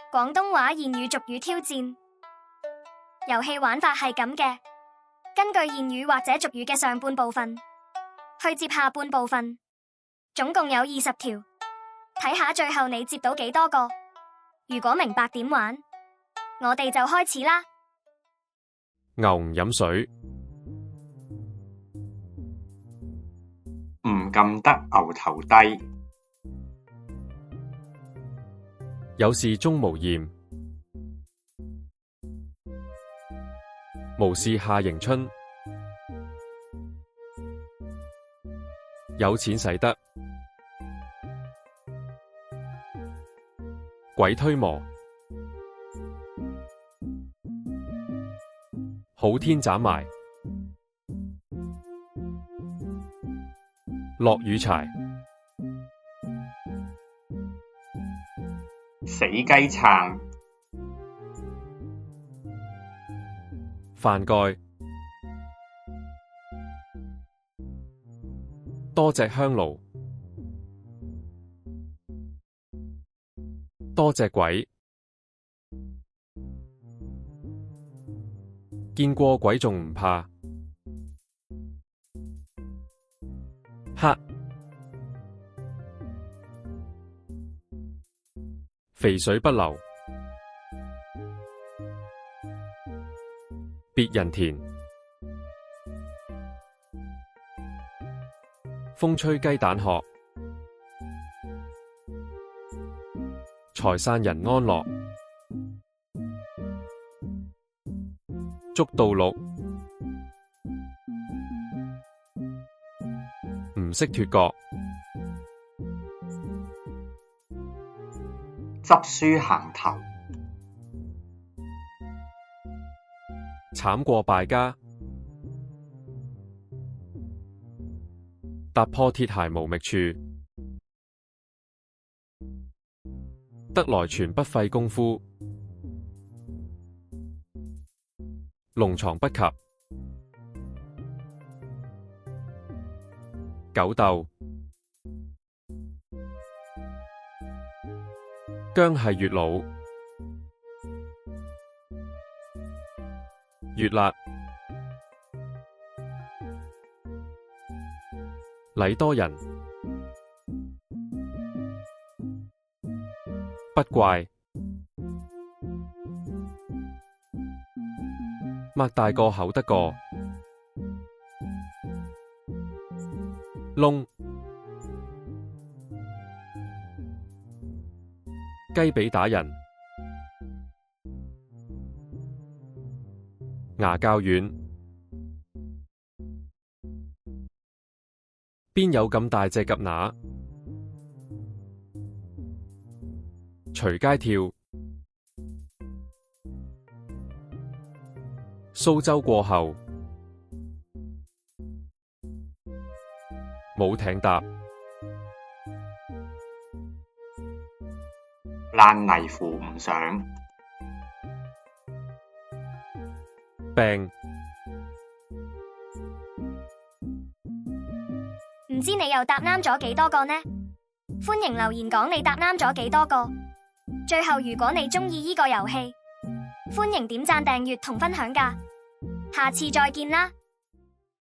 廣東話諺語俗語挑戰。遊戲玩法係咁嘅，根據諺語或者俗語嘅上半部分去接下半部分，總共有20條，睇下最後你接到幾多個。如果明白點玩，我哋就開始啦。牛唔飲水，唔撳得牛頭低，有事鍾無艷，無事夏迎春，有錢使得，鬼推磨，好天斬埋，落雨柴，死雞撐，飯蓋，多隻香爐，多隻鬼，見過鬼仲唔怕，黑，肥水不流，別人田，風吹雞蛋殼，財散人安樂，捉到鹿，唔識脫角，執輸行頭，慘過敗家，踏破鐵鞋無覓處，得來全不費功夫，龍床不及，狗鬥，薑係越老越辣，禮多人，不怪，擘大個口得個窿，雞髀打人，牙較軟，邊有咁大隻蛤乸？隨街跳，蘇州過後，冇艇搭，爛泥扶唔上，病，唔知你又答啱咗幾多個呢？歡迎留言講你答啱咗幾多個。最後如果你鍾意呢個遊戲，歡迎點讚訂閱同分享㗎。下次再見啦！